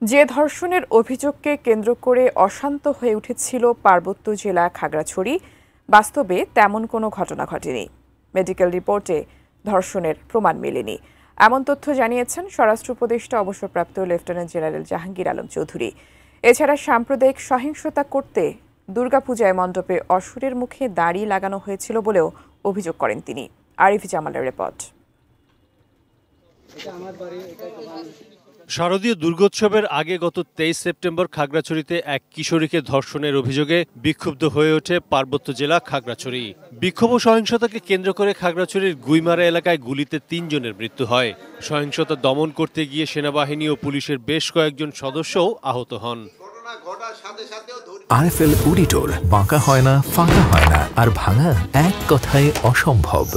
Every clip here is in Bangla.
যে ধর্ষণের অভিযোগকে কেন্দ্র করে অশান্ত হয়ে উঠেছিল পার্বত্য জেলা খাগড়াছড়ি, বাস্তবে তেমন কোনো ঘটনা ঘটেনি। মেডিকেল রিপোর্টে ধর্ষণের প্রমাণ মেলেনি, এমন তথ্য জানিয়েছেন স্বরাষ্ট্র উপদেষ্টা অবসরপ্রাপ্ত লেফটেন্যান্ট জেনারেল জাহাঙ্গীর আলম চৌধুরী। এছাড়া সাম্প্রদায়িক সহিংসতা করতে দুর্গাপূজায় মণ্ডপে অসুরের মুখে দাড়ি লাগানো হয়েছিল বলেও অভিযোগ করেন তিনি। আরিফ জামালের রিপোর্ট। শারদীয় দুর্গোৎসবের আগে গত 23 সেপ্টেম্বর খাগড়াছড়িতে এক কিশোরীকে ধর্ষণের অভিযোগে বিক্ষুব্ধ হয়ে ওঠে পার্বত্য জেলা খাগড়াছড়ি। বিক্ষোভ ও সহিংসতাকে কেন্দ্র করে খাগড়াছড়ির গুইমারা এলাকায় গুলিতে 3 জনের মৃত্যু হয়। সহিংসতা দমন করতে গিয়ে সেনাবাহিনী ও পুলিশের বেশ কয়েকজন সদস্যও আহত হন। আরএফএল অডিটর, বাঁকা হয় না, ফাঁকা হয় না, আর ভাঙা এক কথায় অসম্ভব।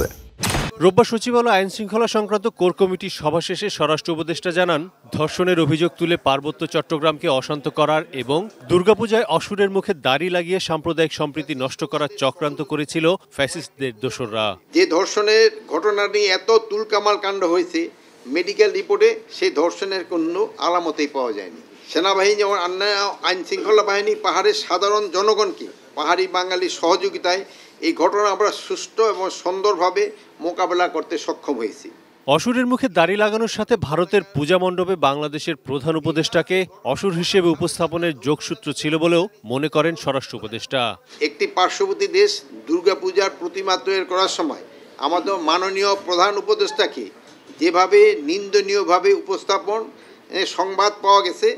রোববার সচিবালয় আইন শৃঙ্খলা সংক্রান্ত কোর কমিটির সভা শেষে স্বরাষ্ট্র উপদেষ্টা জানান, ধর্ষণের অভিযোগ তুলে পার্বত্য চট্টগ্রামকে অশান্ত করার এবং দুর্গাপূজায় অসুরের মুখে দাড়ি লাগিয়ে সাম্প্রদায়িক সম্প্রীতি নষ্ট করার চক্রান্ত করেছিল ফ্যাসিস্টদের দোসররা। যে ধর্ষণের ঘটনা নিয়ে এত তুলকামাল কাণ্ড হয়েছে, মেডিকেল রিপোর্টে সেই ধর্ষণের কোনো আলামতেই পাওয়া যায়নি। সেনাবাহিনী এবং অন্যান্য আইন শৃঙ্খলা বাহিনী পাহাড়ের সাধারণ জনগণকে পাহাড়ি বাঙালির সহযোগিতায় এই ঘটনা আমরা সুষ্ঠু এবং সুন্দরভাবে মোকাবেলা করতে সক্ষম হয়েছি। অসুরের মুখে দাড়ি লাগানোর সাথে ভারতের পূজা মণ্ডপে বাংলাদেশের প্রধান উপদেষ্টাকে অসুর হিসেবে উপস্থাপনের যোগসূত্র ছিল বলেও মনে করেন স্বরাষ্ট্র উপদেষ্টা। একটি পার্শ্ববর্তী দেশ দুর্গাপূজার প্রতিমা তৈরি করার সময় আমাদের মাননীয় প্রধান উপদেষ্টাকে যেভাবে নিন্দনীয়ভাবে উপস্থাপন সংবাদ পাওয়া গেছে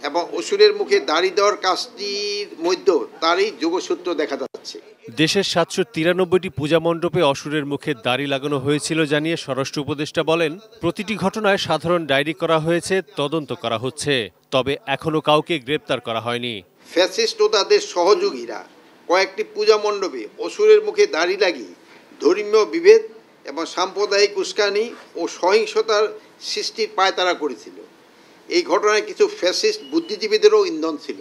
এবং অসুরের মুখে দাড়ি দেওয়ার কাজটির মধ্যে তারই যোগসূত্র দেখা যাচ্ছে। দেশের 793টি পূজা মণ্ডপে অসুরের মুখে দাড়ি লাগানো হয়েছিল জানিয়ে স্বরাষ্ট্র উপদেষ্টা বলেন, প্রতিটি ঘটনায় সাধারণ ডায়েরি করা হয়েছে, তদন্ত করা হচ্ছে, তবে এখনো কাউকে গ্রেপ্তার করা হয়নি। ফ্যাসিস্ট ও তাদের সহযোগীরা কয়েকটি পূজা মণ্ডপে অসুরের মুখে দাড়ি লাগিয়ে ধর্মীয় বিভেদ এবং সাম্প্রদায়িক উস্কানি ও সহিংসতার সৃষ্টির পায়তারা করেছিল। এই ঘটনায় কিছু ফ্যাসিস্ট বুদ্ধিজীবীদেরও ইন্ধন ছিল,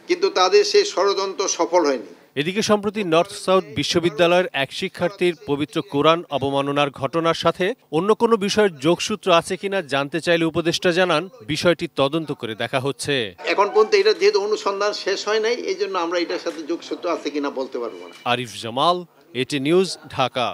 কিন্তু তাদের সেই ষড়যন্ত্র সফল হয়নি। এদিকে সম্প্রতি নর্থ সাউথ বিশ্ববিদ্যালয়ের এক শিক্ষার্থীর পবিত্র কোরআন অবমাননার ঘটনার সাথে অন্য কোনো বিষয়ের যোগসূত্র আছে কিনা জানতে চাইলে উপদেষ্টা জানান, বিষয়টি তদন্ত করে দেখা হচ্ছে। এখন পর্যন্ত এটা যেহেতু অনুসন্ধান শেষ হয় নাই, এই জন্য আমরা এটার সাথে যোগসূত্র আছে কিনা বলতে পারবো না। আরিফ জামাল, এটি নিউজ, ঢাকা।